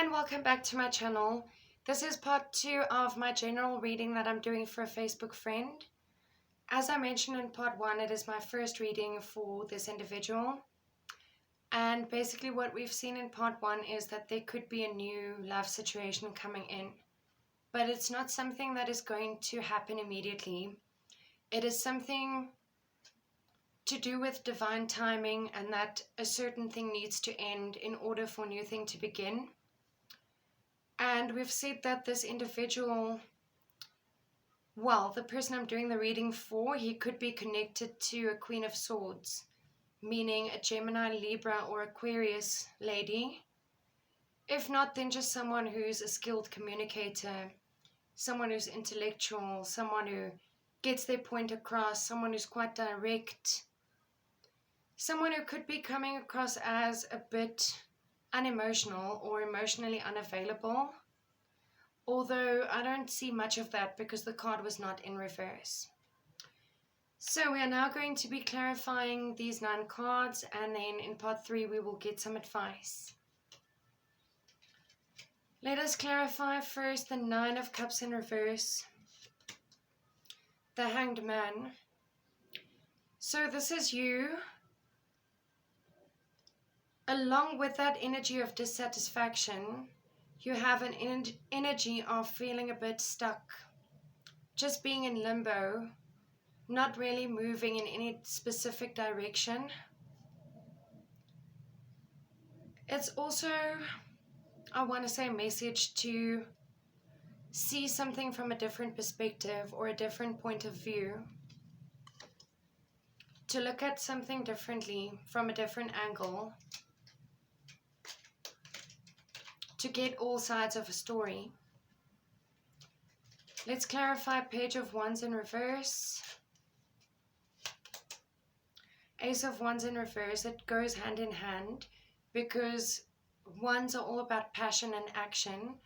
and welcome back to my channel. This is part 2 of my general reading that I'm doing for a Facebook friend. As I mentioned in part 1, it is my first reading for this individual. And basically what we've seen in part 1 is that there could be a new love situation coming in. But it's not something that is going to happen immediately. It is something to do with divine timing, and that a certain thing needs to end in order for a new thing to begin. And we've said that this individual, well, the person I'm doing the reading for, he could be connected to a Queen of Swords, meaning a Gemini, Libra, or Aquarius lady. If not, then just someone who's a skilled communicator, someone who's intellectual, someone who gets their point across, someone who's quite direct, someone who could be coming across as a bit unemotional or emotionally unavailable, although I don't see much of that because the card was not in reverse. So we are now going to be clarifying these 9 cards, and then in part 3 we will get some advice. Let us clarify first the 9 of Cups in reverse, the Hanged Man. So this is you. Along with that energy of dissatisfaction, you have an energy of feeling a bit stuck, just being in limbo, not really moving in any specific direction. It's also, I want to say, a message to see something from a different perspective or a different point of view, to look at something differently from a different angle, to get all sides of a story. Let's clarify Page of Wands in reverse, Ace of Wands in reverse. It goes hand in hand because Wands are all about passion and action.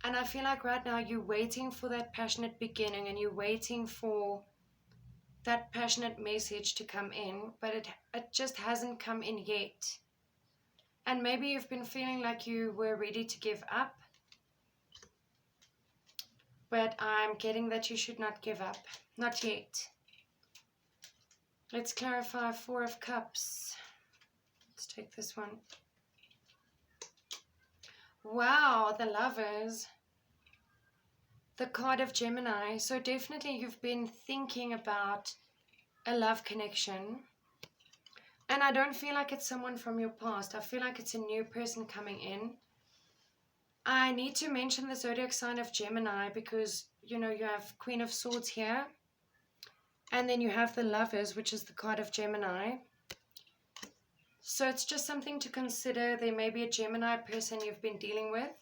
And I feel like right now you're waiting for that passionate beginning, and you're waiting for that passionate message to come in, but it just hasn't come in yet. And maybe you've been feeling like you were ready to give up, but I'm getting that you should not give up. Not yet. Let's clarify 4 of Cups. Let's take this one. Wow, the Lovers. The card of Gemini. So definitely you've been thinking about a love connection. And I don't feel like it's someone from your past. I feel like it's a new person coming in. I need to mention the zodiac sign of Gemini because, you know, you have Queen of Swords here. And then you have the Lovers, which is the card of Gemini. So it's just something to consider. There may be a Gemini person you've been dealing with.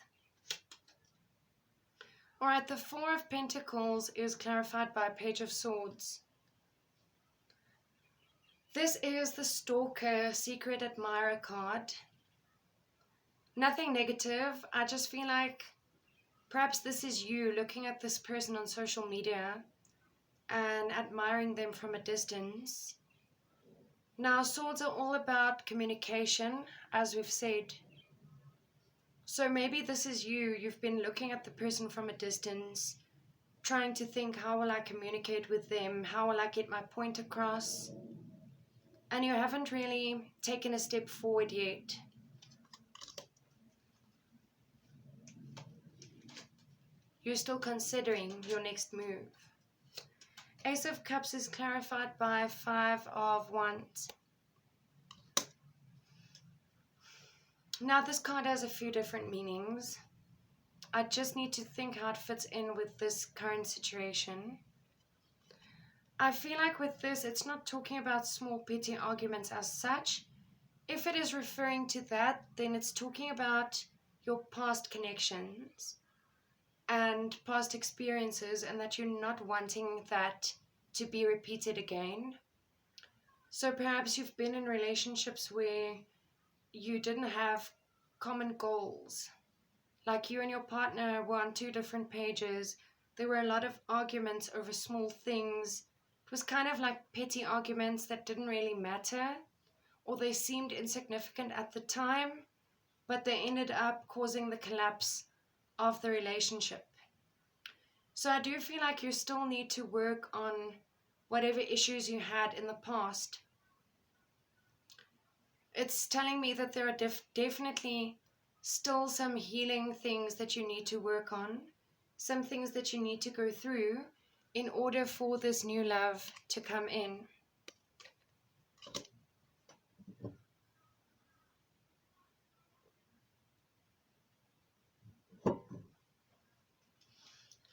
Alright, the 4 of Pentacles is clarified by Page of Swords. This is the Stalker, Secret Admirer card. Nothing negative. I just feel like perhaps this is you looking at this person on social media and admiring them from a distance. Now, swords are all about communication, as we've said. So maybe this is you. You've been looking at the person from a distance, trying to think, how will I communicate with them? How will I get my point across? And you haven't really taken a step forward yet. You're still considering your next move. Ace of Cups is clarified by 5 of Wands. Now this card has a few different meanings. I just need to think how it fits in with this current situation. I feel like with this, it's not talking about small petty arguments as such. If it is referring to that, then it's talking about your past connections and past experiences, and that you're not wanting that to be repeated again. So perhaps you've been in relationships where you didn't have common goals. Like you and your partner were on 2 different pages. There were a lot of arguments over small things. It was kind of like petty arguments that didn't really matter, or they seemed insignificant at the time, but they ended up causing the collapse of the relationship. So I do feel like you still need to work on whatever issues you had in the past. It's telling me that there are definitely still some healing things that you need to work on, some things that you need to go through in order for this new love to come in.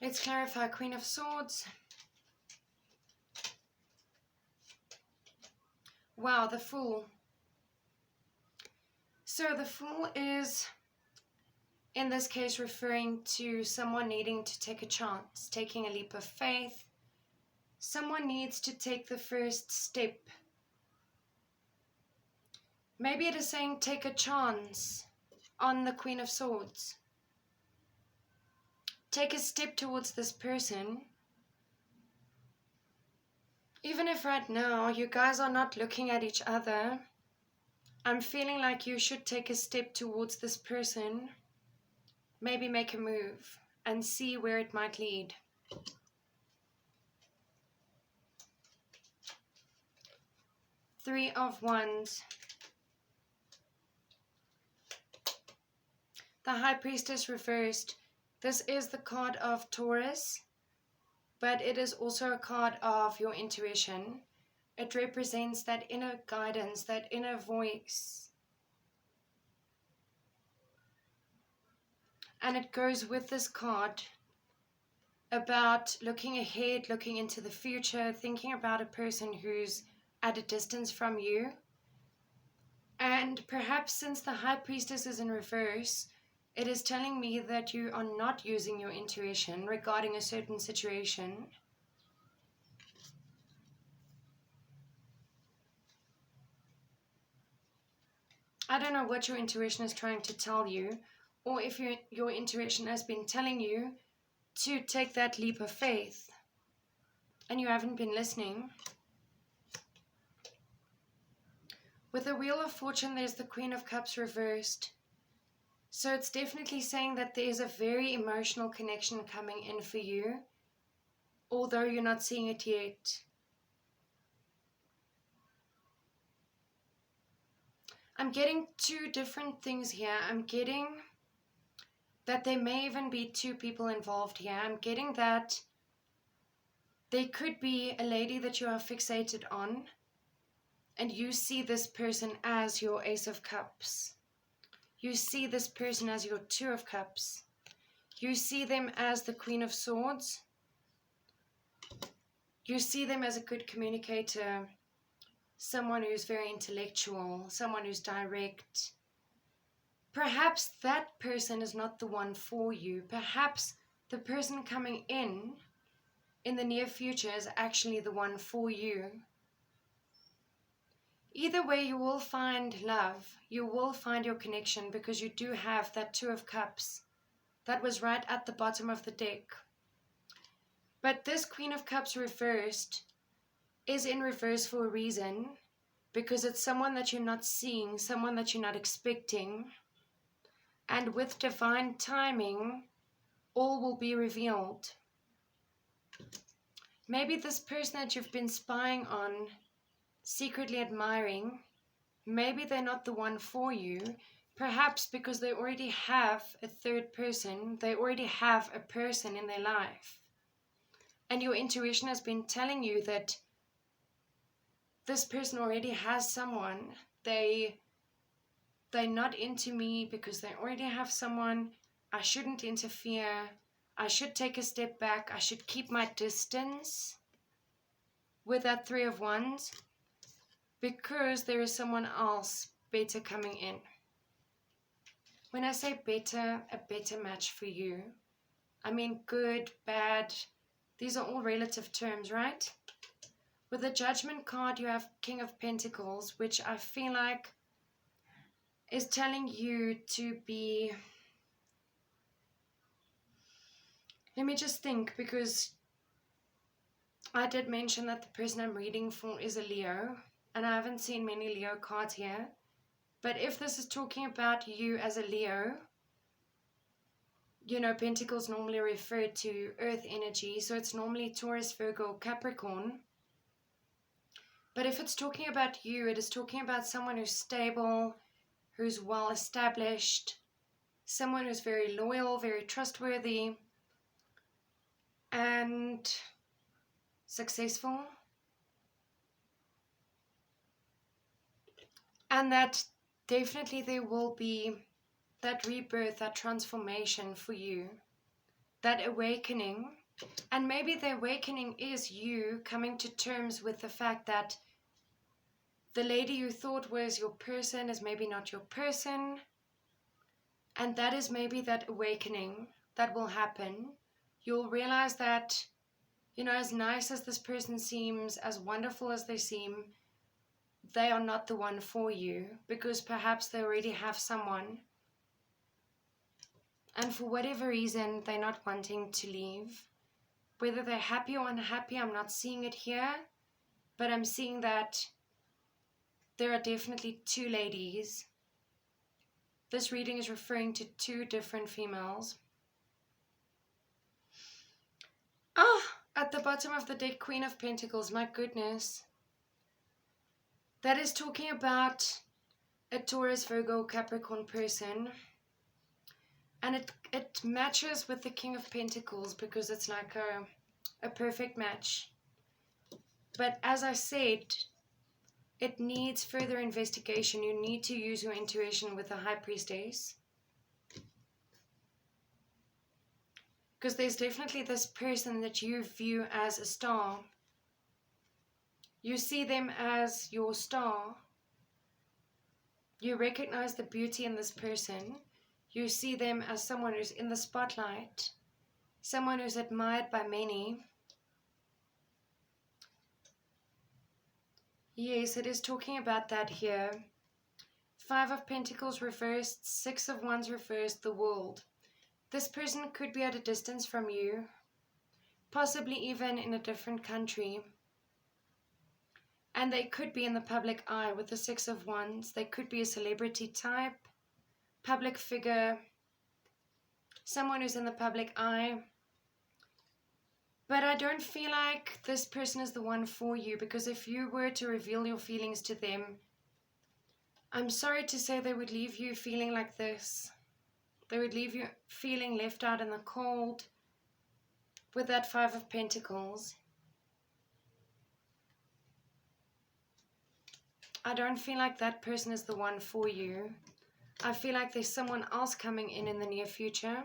Let's clarify Queen of Swords. Wow, the Fool. So the Fool is, in this case, referring to someone needing to take a chance, taking a leap of faith. Someone needs to take the first step. Maybe it is saying take a chance on the Queen of Swords. Take a step towards this person. Even if right now you guys are not looking at each other, I'm feeling like you should take a step towards this person. Maybe make a move and see where it might lead. Three of Wands. The High Priestess reversed. This is the card of Taurus, but it is also a card of your intuition. It represents that inner guidance, that inner voice. And it goes with this card about looking ahead, looking into the future, thinking about a person who's at a distance from you. And perhaps since the High Priestess is in reverse, it is telling me that you are not using your intuition regarding a certain situation. I don't know what your intuition is trying to tell you, or if your intuition has been telling you to take that leap of faith and you haven't been listening. With the Wheel of Fortune, there's the Queen of Cups reversed. So it's definitely saying that there is a very emotional connection coming in for you, although you're not seeing it yet. I'm getting two different things here. I'm getting that there may even be two people involved here. I'm getting that there could be a lady that you are fixated on, and you see this person as your Ace of Cups. You see this person as your Two of Cups. You see them as the Queen of Swords. You see them as a good communicator, someone who's very intellectual, someone who's direct. Perhaps that person is not the one for you. Perhaps the person coming in the near future is actually the one for you. Either way, you will find love. You will find your connection because you do have that Two of Cups that was right at the bottom of the deck. But this Queen of Cups reversed is in reverse for a reason, because it's someone that you're not seeing, someone that you're not expecting. And with divine timing, all will be revealed. Maybe this person that you've been spying on, secretly admiring, maybe they're not the one for you. Perhaps because they already have a third person, they already have a person in their life. And your intuition has been telling you that this person already has someone. They're not into me because they already have someone. I shouldn't interfere. I should take a step back. I should keep my distance with that Three of Wands because there is someone else better coming in. When I say better, a better match for you, I mean good, bad. These are all relative terms, right? With the Judgment card, you have King of Pentacles, which I feel like is telling you to be... Let me just think, because I did mention that the person I'm reading for is a Leo, and I haven't seen many Leo cards here. But if this is talking about you as a Leo, you know, Pentacles normally refer to earth energy, so it's normally Taurus, Virgo, Capricorn. But if it's talking about you, it is talking about someone who's stable, who's well established, someone who's very loyal, very trustworthy, and successful. And that definitely there will be that rebirth, that transformation for you, that awakening. And maybe the awakening is you coming to terms with the fact that the lady you thought was your person is maybe not your person. And that is maybe that awakening that will happen. You'll realize that, you know, as nice as this person seems, as wonderful as they seem, they are not the one for you, because perhaps they already have someone. And for whatever reason, they're not wanting to leave. Whether they're happy or unhappy, I'm not seeing it here. But I'm seeing that there are definitely two ladies. This reading is referring to two different females. At the bottom of the deck, Queen of Pentacles, my goodness. That is talking about a Taurus, Virgo, Capricorn person. And it matches with the King of Pentacles because it's like a perfect match. But as I said, it needs further investigation. You need to use your intuition with the High Priestess. Because there's definitely this person that you view as a star. You see them as your star. You recognize the beauty in this person. You see them as someone who's in the spotlight, someone who's admired by many. Yes, it is talking about that here. 5 of Pentacles reversed, 6 of Wands reversed, the World. This person could be at a distance from you, possibly even in a different country. And they could be in the public eye with the 6 of Wands. They could be a celebrity type, public figure, someone who's in the public eye. But I don't feel like this person is the one for you, because if you were to reveal your feelings to them, I'm sorry to say they would leave you feeling like this. They would leave you feeling left out in the cold with that 5 of Pentacles. I don't feel like that person is the one for you. I feel like there's someone else coming in the near future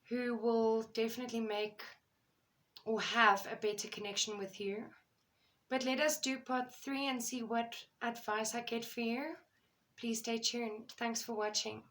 who will definitely make or have a better connection with you. But let us do part 3 and see what advice I get for you. Please stay tuned. Thanks for watching.